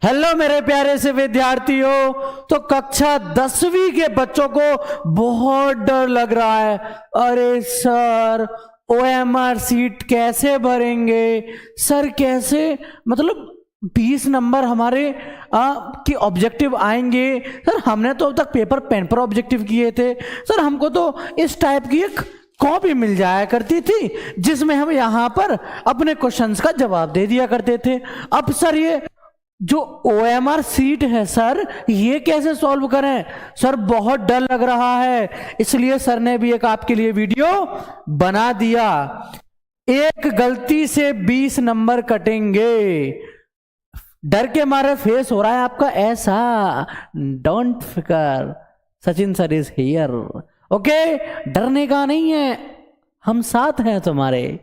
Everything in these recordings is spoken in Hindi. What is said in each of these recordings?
हेलो मेरे प्यारे से विद्यार्थियों। तो कक्षा 10वीं के बच्चों को बहुत डर लग रहा है। अरे सर, ओएमआर सीट कैसे भरेंगे सर, कैसे मतलब 20 नंबर हमारे कि ऑब्जेक्टिव आएंगे सर। हमने तो अब तक पेपर पेन पर ऑब्जेक्टिव किए थे सर। हमको तो इस टाइप की एक कॉपी मिल जाया करती थी जिसमें हम यहाँ पर अपने क्वेश्चंस का जवाब दे दिया करते थे। अब सर ये जो ओएमआर सीट है सर, ये कैसे सॉल्व करें सर? बहुत डर लग रहा है, इसलिए सर ने भी एक आपके लिए वीडियो बना दिया। एक गलती से 20 नंबर कटेंगे। डर के मारे फेस हो रहा है आपका ऐसा। डोंट फिकर, Sachin sir is here. Okay, डरने का नहीं है, हम साथ हैं तुम्हारे।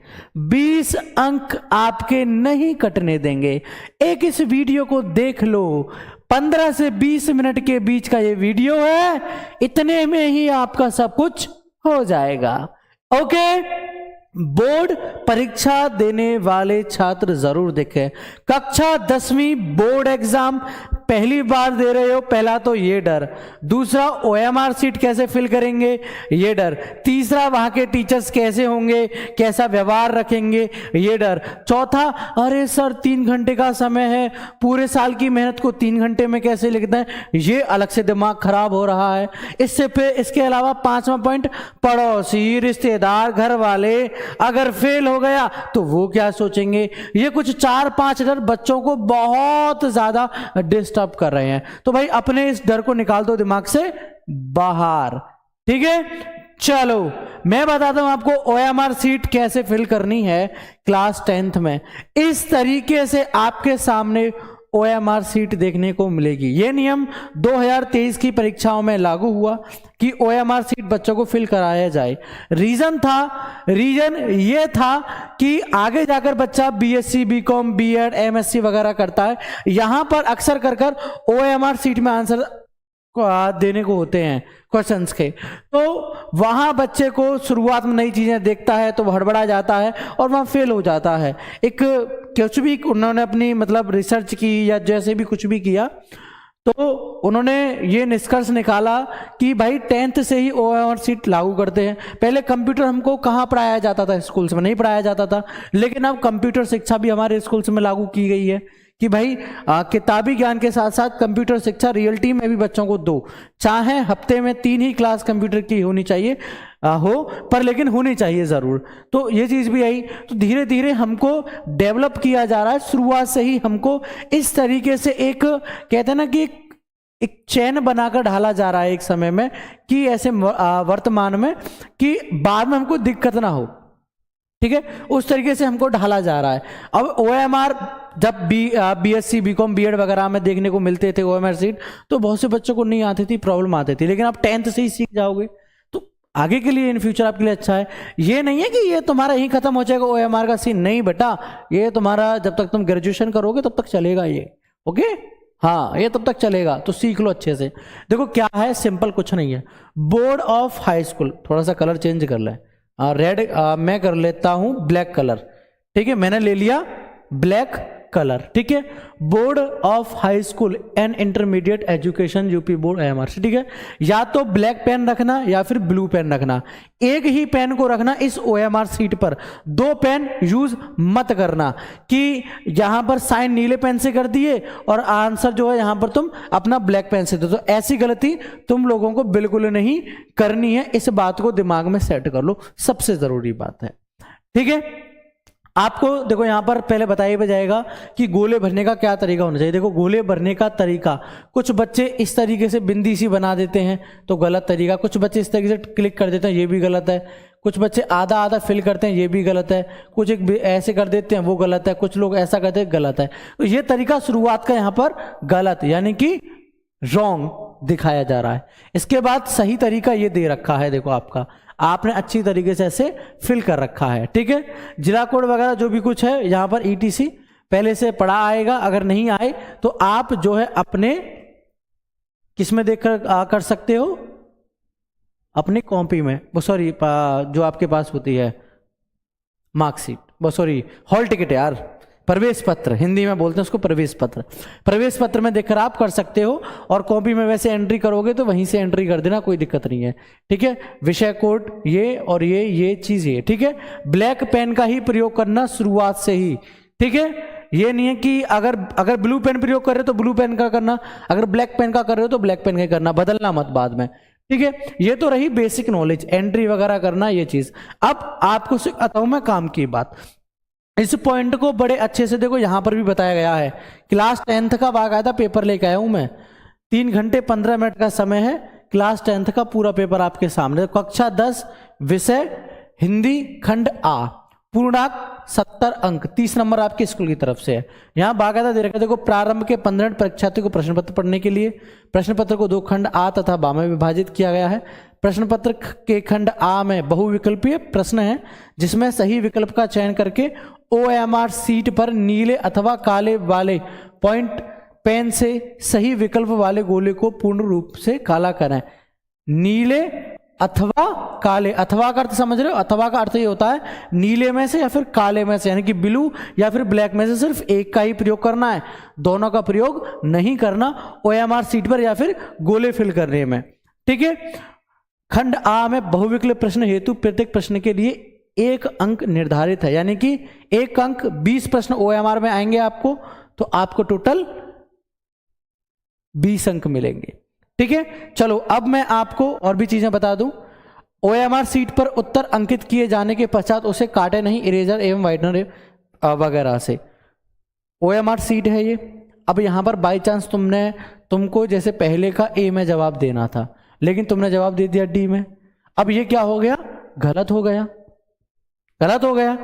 20 अंक आपके नहीं कटने देंगे। एक इस वीडियो को देख लो, 15 से 20 मिनट के बीच का ये वीडियो है, इतने में ही आपका सब कुछ हो जाएगा। ओके, बोर्ड परीक्षा देने वाले छात्र जरूर देखें। कक्षा 10वीं बोर्ड एग्जाम पहली बार दे रहे हो, पहला तो ये डर। दूसरा, ओएमआर सीट कैसे फिल करेंगे, ये डर। तीसरा, वहां के टीचर्स कैसे होंगे, कैसा व्यवहार रखेंगे, ये डर। चौथा, अरे सर 3 घंटे का समय है, पूरे साल की मेहनत को 3 घंटे में कैसे लिखते हैं, ये अलग से दिमाग खराब हो रहा है। इसके अलावा 5वां पॉइंट, पड़ोसी, रिश्तेदार, घर वाले अगर फेल हो गया तो वो क्या सोचेंगे। ये कुछ 4-5 डर बच्चों को बहुत ज्यादा डिस्टर्ब कर रहे हैं। तो भाई अपने इस डर को निकाल दो दिमाग से बाहर, ठीक है। चलो मैं बताता हूं आपको ओएमआर सीट कैसे फिल करनी है क्लास 10th में। इस तरीके से आपके सामने ओएमआर सीट देखने को मिलेगी। यह नियम 2023 की परीक्षाओं में लागू हुआ कि ओएमआर सीट बच्चों को फिल कराया जाए। रीजन ये था कि आगे जाकर बच्चा बीएससी, बीकॉम, बीएड, एमएससी वगैरह करता है, यहां पर अक्सर कर ओएमआर सीट में आंसर देने को होते हैं क्वेश्चंस के। तो वहां बच्चे को शुरुआत में नई चीजें देखता है तो हड़बड़ा जाता है और वहां फेल हो जाता है। एक कुछ भी उन्होंने अपनी मतलब रिसर्च की या जैसे भी कुछ भी किया तो उन्होंने ये निष्कर्ष निकाला कि भाई 10th से ही ओएमआर सीट लागू करते हैं। पहले कंप्यूटर हमको कहाँ पढ़ाया जाता था, स्कूल्स में नहीं पढ़ाया जाता था, लेकिन अब कंप्यूटर शिक्षा भी हमारे स्कूल्स में लागू की गई है कि भाई किताबी ज्ञान के साथ साथ कंप्यूटर शिक्षा रियलिटी में भी बच्चों को दो। चाहे हफ्ते में 3 ही क्लास कंप्यूटर की होनी चाहिए पर लेकिन होनी चाहिए जरूर। तो ये चीज भी आई। तो धीरे धीरे हमको डेवलप किया जा रहा है। शुरुआत से ही हमको इस तरीके से एक कहते हैं ना कि एक चैन बनाकर ढाला जा रहा है एक समय में कि ऐसे वर्तमान में कि बाद में हमको दिक्कत ना हो, ठीक है, उस तरीके से हमको ढाला जा रहा है। अब ओएमआर जब बीएससी, बीकॉम, बीएड वगैरह में देखने को मिलते थे ओएमआर सीट, तो बहुत से बच्चों को नहीं आती थी, प्रॉब्लम आती थी। लेकिन आप 10th से ही सीख जाओगे तो आगे के लिए इन फ्यूचर आपके लिए अच्छा है। ये नहीं है कि ये तुम्हारा यही खत्म हो जाएगा ओएमआर का सीन, नहीं बेटा, ये तुम्हारा जब तक तुम ग्रेजुएशन करोगे तब तक चलेगा ये। ओके, हाँ, ये तब तक चलेगा, तो सीख लो अच्छे से। देखो क्या है, सिंपल कुछ नहीं है। बोर्ड ऑफ हाई स्कूल, थोड़ा सा कलर चेंज कर ले, रेड मैं कर लेता हूं ब्लैक कलर, ठीक है, मैंने ले लिया ब्लैक कलर, ठीक है। Board of high school and intermediate education UP board OMR, ठीक है। या तो ब्लैक पेन रखना या फिर ब्लू पेन रखना, एक ही पेन को रखना इस ओएमआर सीट पर, 2 पेन यूज मत करना कि यहां पर साइन नीले पेन से कर दिए और आंसर जो है यहां पर तुम अपना ब्लैक पेन से दो। तो ऐसी गलती तुम लोगों को बिल्कुल नहीं करनी है, इस बात को दिमाग में सेट कर लो, सबसे जरूरी बात है, ठीक है। आपको देखो यहां पर पहले बताया जाएगा कि गोले भरने का क्या तरीका होना चाहिए। देखो गोले भरने का तरीका, कुछ बच्चे इस तरीके से बिंदी सी बना देते हैं तो गलत तरीका, कुछ बच्चे इस तरीके से क्लिक कर देते हैं, ये भी गलत है, कुछ बच्चे आधा आधा फिल करते हैं, ये भी गलत है, कुछ एक ऐसे कर देते हैं, वो गलत है, कुछ लोग ऐसा करते हैं, गलत है। तो ये तरीका शुरुआत का यहां पर गलत यानी कि रॉन्ग दिखाया जा रहा है। इसके बाद सही तरीका ये दे रखा है, देखो आपने अच्छी तरीके से ऐसे फिल कर रखा है, ठीक है। जिला कोड वगैरह जो भी कुछ है यहाँ पर ईटीसी पहले से पढ़ा आएगा, अगर नहीं आए तो आप जो है अपने किसमें देखकर कर सकते हो, अपनी कॉपी में, सॉरी जो आपके पास होती है मार्कशीट, सॉरी हॉल टिकट यार, प्रवेश पत्र, हिंदी में बोलते हैं उसको प्रवेश पत्र। प्रवेश पत्र में देखकर आप कर सकते हो, और कॉपी में वैसे एंट्री करोगे तो वहीं से एंट्री कर देना, कोई दिक्कत नहीं है। ठीक है, विषय कोड ये और ये चीज ये। ठीक है, ब्लैक पेन का ही प्रयोग करना शुरुआत से ही। ठीक है, ये नहीं है कि अगर ब्लू पेन प्रयोग कर रहे हो तो ब्लू पेन का करना, अगर ब्लैक पेन का कर रहे हो तो ब्लैक पेन का करना, बदलना मत बाद में। ठीक है, ये तो रही बेसिक नॉलेज, एंट्री वगैरह करना ये चीज। अब आपको सिखाता हूं मैं काम की बात। इस पॉइंट को बड़े अच्छे से देखो, यहां पर भी बताया गया है। क्लास 10th का बाकायदा पेपर लेके आया हूं मैं, 3 घंटे 15 मिनट का समय है, क्लास 10th का पूरा पेपर आपके सामने। कक्षा 10 विषय हिंदी खंड आ, पूर्णांक 70 अंक, 30 नंबर आपके स्कूल की तरफ से है। यहां बाकायदा दे रखा है, देखो प्रारंभ के 15 मिनट परीक्षार्थी को प्रश्न पत्र पढ़ने के लिए। प्रश्न पत्र को 2 खंड आ तथा बा में विभाजित किया गया है। प्रश्न पत्र के खंड आ में बहुविकल्पीय प्रश्न है, जिसमें सही विकल्प का चयन करके OMR सीट पर नीले अथवा काले वाले पॉइंट पेन से सही विकल्प वाले गोले को पूर्ण रूप से काला करें। नीले अथवा काले, अथवा का अर्थ समझ रहे हो? अथवा का अर्थ ये होता है नीले में से या फिर काले में से, यानी कि ब्लू या फिर ब्लैक में से सिर्फ एक का ही प्रयोग करना है, दोनों का प्रयोग नहीं करना OMR सीट पर या फिर गोले फिल करने में। ठीक है, खंड आ में बहुविकल्प प्रश्न हेतु प्रत्येक प्रश्न के लिए 1 अंक निर्धारित है, यानी कि 1 अंक 20 प्रश्न OMR में आएंगे आपको, तो आपको टोटल 20 अंक मिलेंगे। ठीक है, चलो अब मैं आपको और भी चीजें बता दूं। OMR सीट पर उत्तर अंकित किए जाने के पश्चात उसे काटे नहीं इरेजर एवं वाइटनर वगैरह से। OMR सीट है ये। अब यहां पर बाई चांस तुमको जैसे पहले का ए में जवाब देना था, लेकिन तुमने जवाब दे दिया डी में, अब ये क्या हो गया? गलत हो गया, गलत हो गया।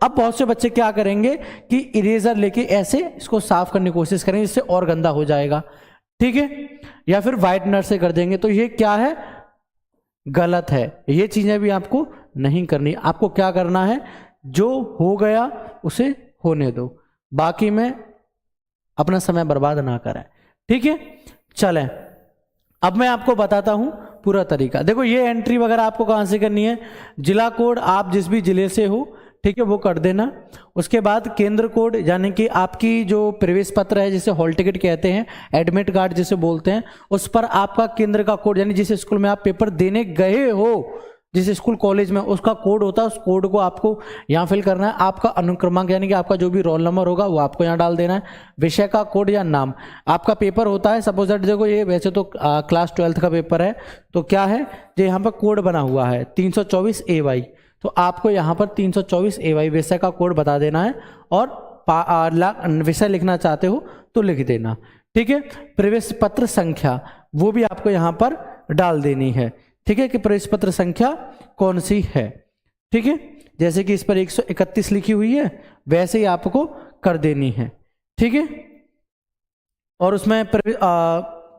अब बहुत से बच्चे क्या करेंगे कि इरेजर लेके ऐसे इसको साफ करने की कोशिश करेंगे, जिससे और गंदा हो जाएगा। ठीक है, या फिर व्हाइटनर से कर देंगे, तो ये क्या है? गलत है। ये चीजें भी आपको नहीं करनी। आपको क्या करना है, जो हो गया उसे होने दो, बाकी में अपना समय बर्बाद ना करें। ठीक है, चलें अब मैं आपको बताता हूं पूरा तरीका। देखो ये एंट्री वगैरह आपको कहां से करनी है, जिला कोड आप जिस भी जिले से हो, ठीक है, वो कर देना। उसके बाद केंद्र कोड, यानी कि आपकी जो प्रवेश पत्र है, जिसे हॉल टिकट कहते हैं, एडमिट कार्ड जिसे बोलते हैं, उस पर आपका केंद्र का कोड, यानी जिस स्कूल में आप पेपर देने गए हो, जिस स्कूल कॉलेज में, उसका कोड होता है, उस कोड को आपको यहाँ फिल करना है। आपका अनुक्रमांक, यानी कि आपका जो भी रोल नंबर होगा वो आपको यहाँ डाल देना है। विषय का कोड या नाम, आपका पेपर होता है, सपोज दैट देखो ये वैसे तो क्लास 12th का पेपर है, तो क्या है जो यहाँ पर कोड बना हुआ है 324 AY, तो आपको यहाँ पर 324 AY विषय का कोड बता देना है, और विषय लिखना चाहते हो तो लिख देना। ठीक है, प्रवेश पत्र संख्या वो भी आपको यहाँ पर डाल देनी है। ठीक है, कि प्रवेश पत्र संख्या कौन सी है। ठीक है, जैसे कि इस पर 131 लिखी हुई है, वैसे ही आपको कर देनी है। ठीक है, और उसमें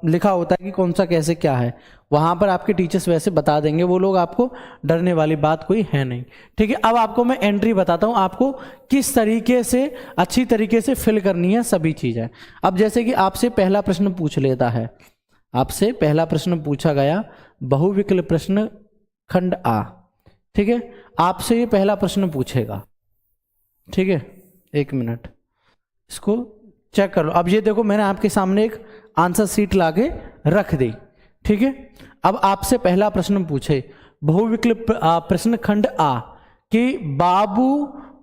लिखा होता है कि कौन सा कैसे क्या है, वहां पर आपके टीचर्स वैसे बता देंगे, वो लोग, आपको डरने वाली बात कोई है नहीं। ठीक है, अब आपको मैं एंट्री बताता हूं, आपको किस तरीके से अच्छी तरीके से फिल करनी है सभी चीजें। अब जैसे कि आपसे पहला प्रश्न पूछ लेता है, आपसे पहला प्रश्न पूछा गया बहुविकल्प प्रश्न खंड आ। ठीक है, आपसे ये पहला प्रश्न पूछेगा। ठीक है, 1 मिनट इसको चेक कर लो। अब ये देखो मैंने आपके सामने एक आंसर शीट लाके रख दी। ठीक है, अब आपसे पहला प्रश्न पूछे बहुविकल्प प्रश्न खंड आ कि बाबू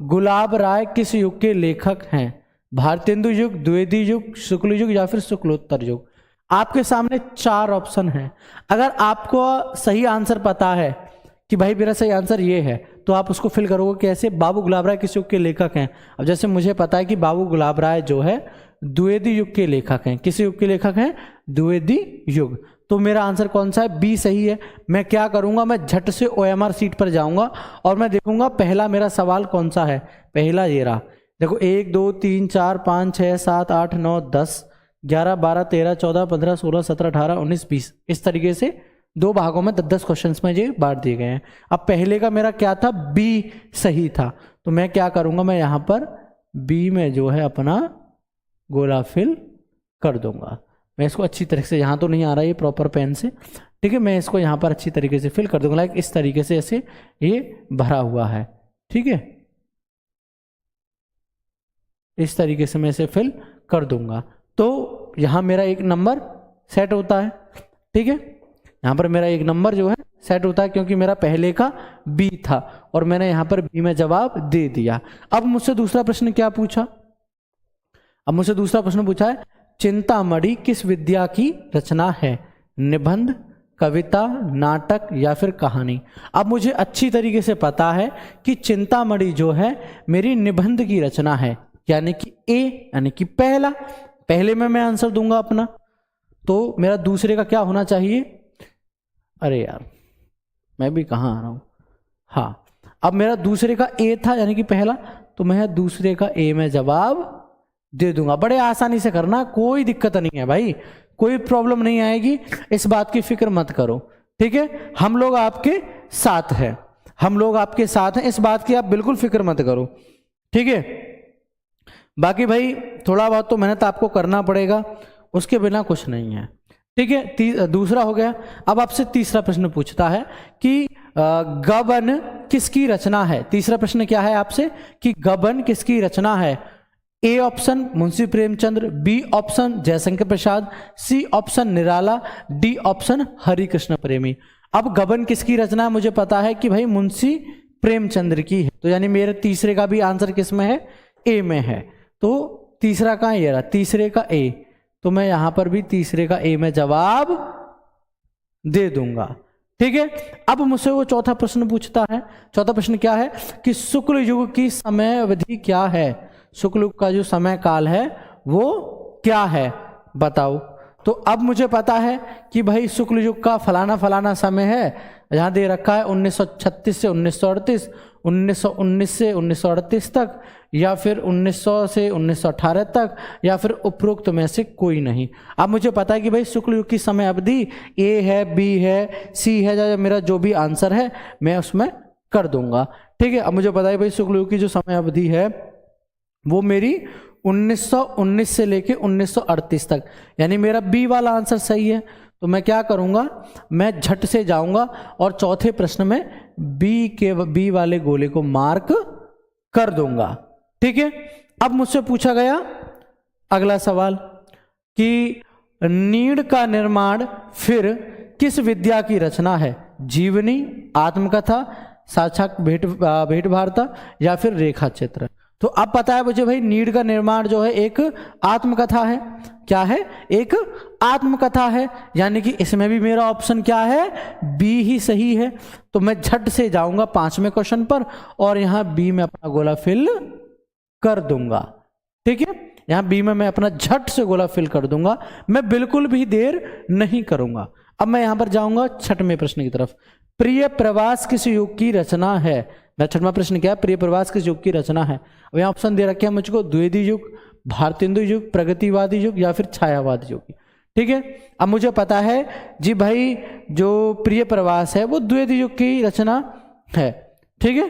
गुलाब राय किस युग के लेखक हैं? भारतेंदु युग, द्विवेदी युग, शुक्ल युग या फिर शुक्लोत्तर युग। आपके सामने 4 ऑप्शन हैं। अगर आपको सही आंसर पता है कि भाई मेरा सही आंसर ये है, तो आप उसको फिल करोगे कैसे? बाबू गुलाब राय किस युग के लेखक हैं? अब जैसे मुझे पता है कि बाबू गुलाब राय जो है द्विवेदी युग के लेखक हैं। किस युग के लेखक हैं? द्विवेदी युग। तो मेरा आंसर कौन सा है? बी सही है। मैं क्या करूंगा, मैं झट से OMR सीट पर जाऊंगा और मैं देखूंगा पहला मेरा सवाल कौन सा है। पहला ये रहा, देखो 1 2 3 4 5 6 7 8 9 10 11 12 13 14 15 16 17 18 19 20, इस तरीके से 2 भागों में 10-10 क्वेश्चंस में ये बांट दिए गए हैं। अब पहले का मेरा क्या था? बी सही था। तो मैं क्या करूंगा, मैं यहां पर बी में जो है अपना गोला फिल कर दूंगा। मैं इसको अच्छी तरह से, यहाँ तो नहीं आ रहा ये प्रॉपर पेन से, ठीक है, मैं इसको यहाँ पर अच्छी तरीके से फिल कर दूंगा, लाइक इस तरीके से ऐसे ये भरा हुआ है। ठीक है, इस तरीके से मैं इसे फिल कर दूंगा। तो यहाँ मेरा एक नंबर सेट होता है, ठीक है, यहाँ पर मेरा एक नंबर जो है सेट होता है, क्योंकि मेरा पहले का बी था और मैंने यहाँ पर बी में जवाब दे दिया। अब मुझसे दूसरा प्रश्न क्या पूछा, अब मुझसे दूसरा प्रश्न पूछा है चिंतामणि किस विद्या की रचना है, निबंध, कविता, नाटक या फिर कहानी। अब मुझे अच्छी तरीके से पता है कि चिंतामणि जो है मेरी निबंध की रचना है, यानी कि ए, यानी कि पहले में मैं आंसर दूंगा अपना, तो मेरा दूसरे का क्या होना चाहिए, अरे यार मैं भी कहाँ आ रहा हूँ, हाँ, अब मेरा दूसरे का ए था यानी कि पहला, तो मैं दूसरे का ए में जवाब दे दूंगा। बड़े आसानी से करना, कोई दिक्कत नहीं है भाई, कोई प्रॉब्लम नहीं आएगी, इस बात की फिक्र मत करो, ठीक है, हम लोग आपके साथ हैं, हम लोग आपके साथ हैं, इस बात की आप बिल्कुल फिक्र मत करो, ठीक है। बाकी भाई थोड़ा बहुत तो मेहनत आपको करना पड़ेगा, उसके बिना कुछ नहीं है, ठीक है। दूसरा हो गया। अब आपसे तीसरा प्रश्न पूछता है कि गबन किसकी रचना है। तीसरा प्रश्न क्या है आपसे कि गबन किसकी रचना है। A option Munshi Premchandra, B option Jaishankar Prasad, C option Nirala, D option Harikrishna Premi. अब गबन किसकी रचना है मुझे पता है कि भाई मुंशी प्रेमचंद्र की है, तो यानी मेरे तीसरे का भी आंसर किस में है, ए में है। तो तीसरा का ये रहा, तीसरे का ए, तो मैं यहां पर भी तीसरे का ए में जवाब दे दूंगा, ठीक है। अब मुझसे वो चौथा प्रश्न पूछता है, चौथा प्रश्न क्या है कि शुक्ल युग की समय अवधि क्या है, शुक्ल युग का जो समय काल है वो क्या है बताओ। तो अब मुझे पता है कि भाई शुक्ल युग का फलाना फलाना समय है, यहां दे रखा है 1936 से 1938, 1919 से 1938 तक, या फिर 1900 से 1918 तक, या फिर उपरोक्त में से कोई नहीं। अब मुझे पता है कि भाई शुक्ल युग की समय अवधि ए है, बी है, सी है, या मेरा जो भी आंसर है मैं उसमें कर दूंगा, ठीक है। अब मुझे पता है भाई शुक्ल युग की जो समय अवधि है वो मेरी 1919 से लेके 1938 तक, यानी मेरा बी वाला आंसर सही है। तो मैं क्या करूंगा, मैं झट से जाऊंगा और चौथे प्रश्न में बी वाले गोले को मार्क कर दूंगा, ठीक है। अब मुझसे पूछा गया अगला सवाल कि नीड़ का निर्माण फिर किस विद्या की रचना है, जीवनी, आत्मकथा, साक्षात भेंट वार्ता या फिर रेखा चित्र। तो अब पता है मुझे भाई नीड़ का निर्माण जो है एक आत्मकथा है, क्या है, एक आत्मकथा है, यानी कि इसमें भी मेरा ऑप्शन क्या है, बी ही सही है। तो मैं झट से जाऊंगा 5वें क्वेश्चन पर और यहां बी में अपना गोला फिल कर दूंगा, ठीक है, यहां बी में मैं अपना झट से गोला फिल कर दूंगा, मैं बिल्कुल भी देर नहीं करूंगा। अब मैं यहां पर जाऊंगा 6वें प्रश्न की तरफ। प्रिय प्रवास किस युग की रचना है। मैं 6वां प्रश्न क्या है, प्रिय प्रवास किस युग की रचना है। अब यहाँ ऑप्शन दे रखे हैं मुझको, द्विवेदी युग, भारतेंदु युग, प्रगतिवादी युग या फिर छायावादी युग, ठीक है। अब मुझे पता है जी भाई जो प्रिय प्रवास है वो द्विवेदी युग की रचना है, ठीक है।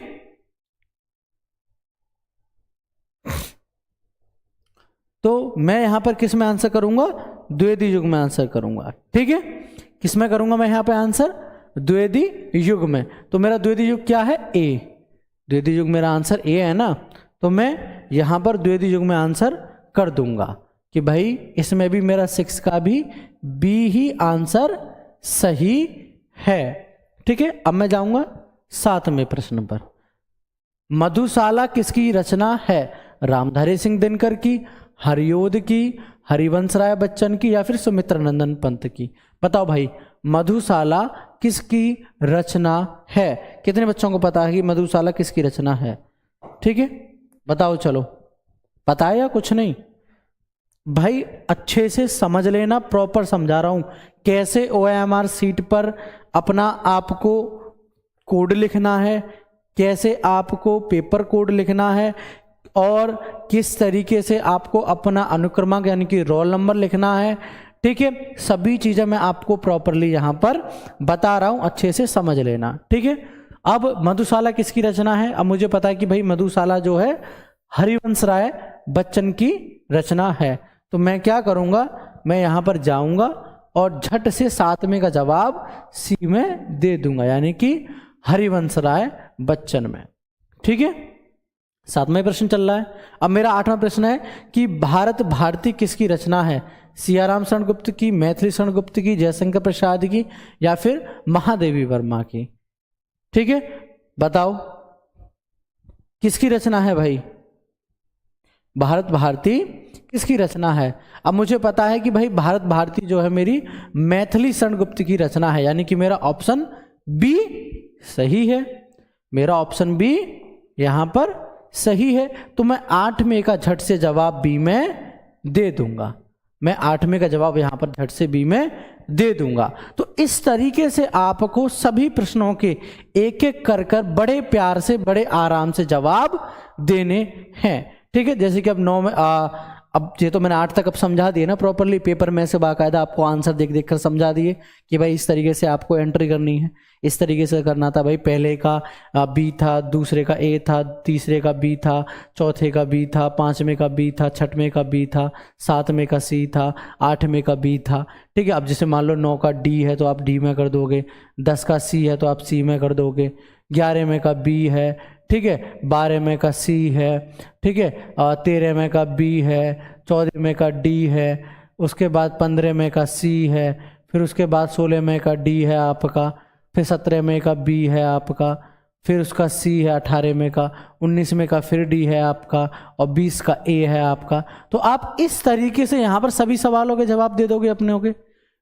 तो मैं यहां पर किस में आंसर करूंगा, द्विवेदी युग में आंसर करूंगा, ठीक है। किस में करूंगा मैं यहां पे आंसर, द्विवेदी युग में। तो मेरा द्विवेदी युग क्या है, ए, द्विवेदी युग मेरा आंसर ए है ना, तो मैं यहां पर द्विवेदी युग में आंसर कर दूंगा कि भाई इसमें भी मेरा 6 का भी बी ही आंसर सही है, ठीक है। अब मैं जाऊंगा 7वें प्रश्न पर। मधुशाला किसकी रचना है, रामधारी सिंह दिनकर की, हरियोध की, हरिवंश राय बच्चन की या फिर सुमित्रा नंदन पंत की। बताओ भाई मधुशाला किसकी रचना है, कितने बच्चों को पता है कि मधुशाला किसकी रचना है, ठीक है, बताओ चलो, पता है या कुछ नहीं। भाई अच्छे से समझ लेना, प्रॉपर समझा रहा हूं कैसे OMR सीट पर अपना आपको कोड लिखना है, कैसे आपको पेपर कोड लिखना है और किस तरीके से आपको अपना अनुक्रमांक यानी कि रोल नंबर लिखना है, ठीक है। सभी चीजें मैं आपको प्रॉपरली यहां पर बता रहा हूं, अच्छे से समझ लेना, ठीक है। अब मधुशाला किसकी रचना है, अब मुझे पता है कि भाई मधुशाला जो है हरिवंश राय बच्चन की रचना है। तो मैं क्या करूंगा, मैं यहां पर जाऊंगा और झट से 7वें का जवाब सी में दे दूंगा, यानी कि हरिवंश राय बच्चन में, ठीक है। 7वां प्रश्न चल रहा है। अब मेरा 8वां प्रश्न है कि भारत भारती किसकी रचना है? सियाराम शरण गुप्त की, मैथिली शरण गुप्त की, जयशंकर प्रसाद की, या फिर महादेवी वर्मा की? ठीक है, बताओ किसकी रचना है भाई? भारत भारती किसकी रचना है? अब मुझे पता है कि भाई भारत भारती जो है मेरी मैथिली शरण गुप्त की रचना है, यानी कि मेरा ऑप्शन बी सही है। मेरा ऑप्शन बी यहां पर सही है। तो मैं 8 में का झट से जवाब बी में दे दूंगा। मैं 8 में का जवाब यहां पर झट से बी में दे दूंगा। तो इस तरीके से आपको सभी प्रश्नों के एक एक कर कर बड़े प्यार से बड़े आराम से जवाब देने हैं। ठीक है, जैसे कि अब 9 में अब ये तो मैंने 8 तक अब समझा दिए ना प्रॉपरली, पेपर में से बाकायदा आपको आंसर देख देख कर समझा दिए कि भाई इस तरीके से आपको एंट्री करनी है, इस तरीके से करना था। भाई पहले का बी था, दूसरे का ए था, तीसरे का बी था, चौथे का बी था, 5वें का बी था, 6वें का बी था, 7वें का सी था, 8वें का बी था। ठीक है, अब जैसे मान लो 9 का डी है तो आप डी में कर दोगे, 10 का सी है तो आप सी में कर दोगे, 11वें का बी है, ठीक है, 12वें का सी है, ठीक है, 13वें का बी है, 14वें का डी है, उसके बाद 15वें का सी है, फिर उसके बाद 16वें का डी है आपका, फिर 17वें का बी है आपका, फिर उसका सी है 18वें का, 19वें का फिर डी है आपका, और 20 का ए है आपका। तो आप इस तरीके से यहाँ पर सभी सवालों के जवाब दे दोगे अपने होगे।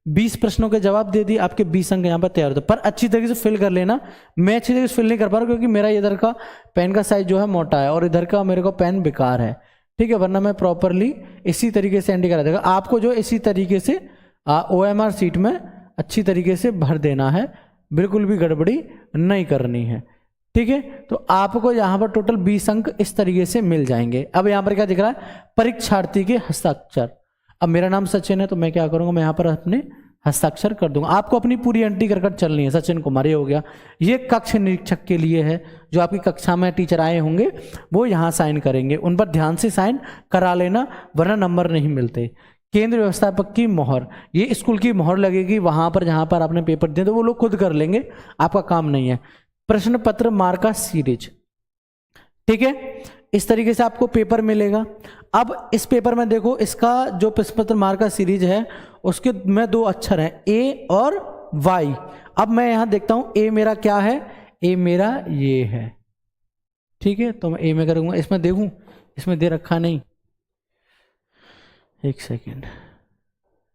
20 प्रश्नों के जवाब दे दिए, आपके 20 अंक यहाँ पर तैयार होते, पर अच्छी तरीके से फिल कर लेना। मैं अच्छी तरीके से फिल नहीं कर पा रहा क्योंकि मेरा इधर का पेन का साइज जो है मोटा है और इधर का मेरे को पेन बेकार है। ठीक है, वरना मैं प्रॉपरली इसी तरीके से एंट्री करा देगा। आपको जो इसी तरीके से OMR सीट में अच्छी तरीके से भर देना है, बिल्कुल भी गड़बड़ी नहीं करनी है। ठीक है, तो आपको यहाँ पर टोटल 20 अंक इस तरीके से मिल जाएंगे। अब यहाँ पर क्या दिख रहा है? परीक्षार्थी के हस्ताक्षर। अब मेरा नाम सचिन है तो मैं क्या करूंगा, मैं यहाँ पर अपने हस्ताक्षर कर दूंगा। आपको अपनी पूरी एंट्री कर चलनी है। सचिन कुमार ये हो गया। ये कक्ष निरीक्षक के लिए है, जो आपकी कक्षा में टीचर आए होंगे वो यहाँ साइन करेंगे, उन पर ध्यान से साइन करा लेना वरना नंबर नहीं मिलते। केंद्र व्यवस्थापक की मोहर, ये स्कूल की मोहर लगेगी वहां पर जहां पर आपने पेपर दिए तो वो लोग खुद कर लेंगे, आपका काम नहीं है। प्रश्न पत्र मार्का सीरीज, ठीक है, इस तरीके से आपको पेपर मिलेगा। अब इस पेपर में देखो, इसका जो प्रश्न पत्र मार्का सीरीज है उसके में 2 अक्षर हैं, ए और वाई। अब मैं यहां देखता हूं ए मेरा क्या है, ए मेरा ये है। ठीक है, तो मैं ए में करूंगा। इसमें देखूं, इसमें दे रखा नहीं, एक सेकेंड,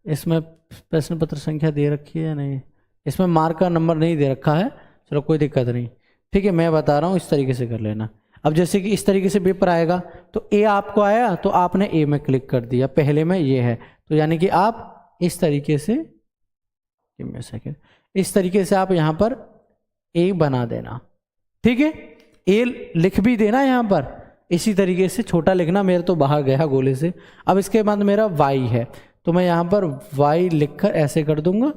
इसमें प्रश्न पत्र संख्या दे रखी है नहीं, इसमें मार्क का नंबर नहीं दे रखा है। चलो कोई दिक्कत नहीं, ठीक है, मैं बता रहा हूँ, इस तरीके से कर लेना। अब जैसे कि इस तरीके से पेपर आएगा तो ए आपको आया तो आपने ए में क्लिक कर दिया, पहले में ये है, तो यानी कि आप इस तरीके से, सेकेंड, इस तरीके से आप यहाँ पर ए बना देना। ठीक है, ए लिख भी देना यहाँ पर, इसी तरीके से छोटा लिखना, मेरा तो बाहर गया गोले से। अब इसके बाद मेरा वाई है तो मैं यहाँ पर वाई लिखकर ऐसे कर दूंगा,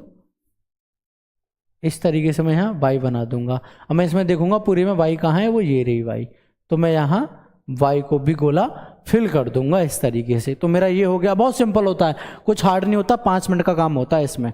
इस तरीके से मैं यहाँ वाई बना दूंगा। अब मैं इसमें देखूंगा पूरे में वाई कहाँ है, वो ये रही वाई, तो मैं यहाँ वाई को भी गोला फिल कर दूंगा इस तरीके से। तो मेरा ये हो गया। बहुत सिंपल होता है, कुछ हार्ड नहीं होता, 5 मिनट का काम होता है इसमें।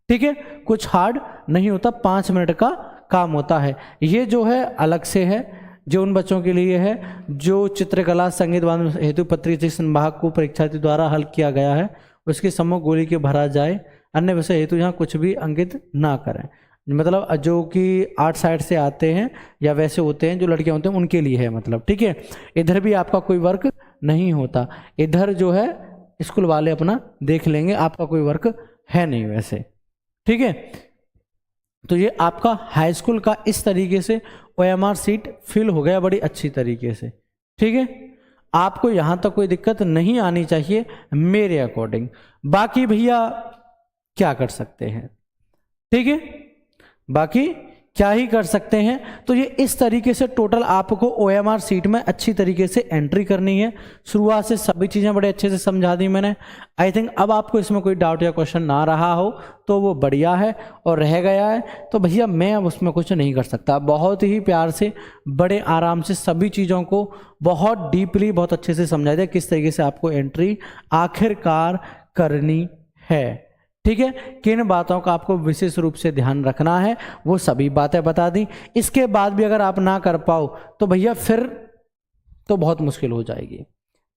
ठीक है, कुछ हार्ड नहीं होता, 5 मिनट का काम होता है। ये जो है अलग से है, जो उन बच्चों के लिए है जो चित्रकला संगीत वादन हेतु पत्रिका संभाग को परीक्षार्थी द्वारा हल किया गया है, उसके सम्मुख गोली के भरा जाए, अन्य विषय हेतु यहाँ कुछ भी अंकित ना करें। मतलब जो कि आर्ट साइड से आते हैं या वैसे होते हैं जो लड़कियां होते हैं उनके लिए है, मतलब। ठीक है, इधर भी आपका कोई वर्क नहीं होता, इधर जो है स्कूल वाले अपना देख लेंगे, आपका कोई वर्क है नहीं वैसे। ठीक है, तो ये आपका हाई स्कूल का इस तरीके से OMR सीट फिल हो गया बड़ी अच्छी तरीके से। ठीक है, आपको यहां तक कोई दिक्कत नहीं आनी चाहिए मेरे अकॉर्डिंग। बाकी भैया क्या कर सकते हैं, ठीक है, बाकी क्या ही कर सकते हैं। तो ये इस तरीके से टोटल आपको OMR सीट में अच्छी तरीके से एंट्री करनी है। शुरुआत से सभी चीज़ें बड़े अच्छे से समझा दी मैंने। आई थिंक अब आपको इसमें कोई डाउट या क्वेश्चन ना रहा हो तो वो बढ़िया है, और रह गया है तो भैया मैं अब उसमें कुछ नहीं कर सकता। बहुत ही प्यार से बड़े आराम से सभी चीज़ों को बहुत डीपली बहुत अच्छे से समझा दिया किस तरीके से आपको एंट्री आखिरकार करनी है। ठीक है, किन बातों का आपको विशेष रूप से ध्यान रखना है वो सभी बातें बता दी। इसके बाद भी अगर आप ना कर पाओ तो भैया फिर तो बहुत मुश्किल हो जाएगी।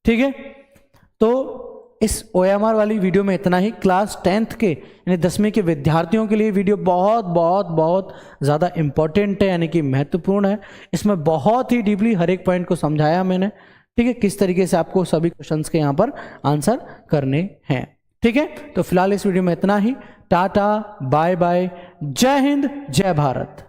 ठीक है, तो इस OMR वाली वीडियो में इतना ही। क्लास 10th के यानी 10वीं के विद्यार्थियों के लिए वीडियो बहुत बहुत बहुत ज़्यादा इम्पोर्टेंट है, यानी कि महत्वपूर्ण है। इसमें बहुत ही डीपली हर एक पॉइंट को समझाया मैंने। ठीक है, किस तरीके से आपको सभी क्वेश्चंस के यहाँ पर आंसर करने हैं। ठीक है, तो फिलहाल इस वीडियो में इतना ही। टाटा, बाय बाय, जय हिंद, जय भारत।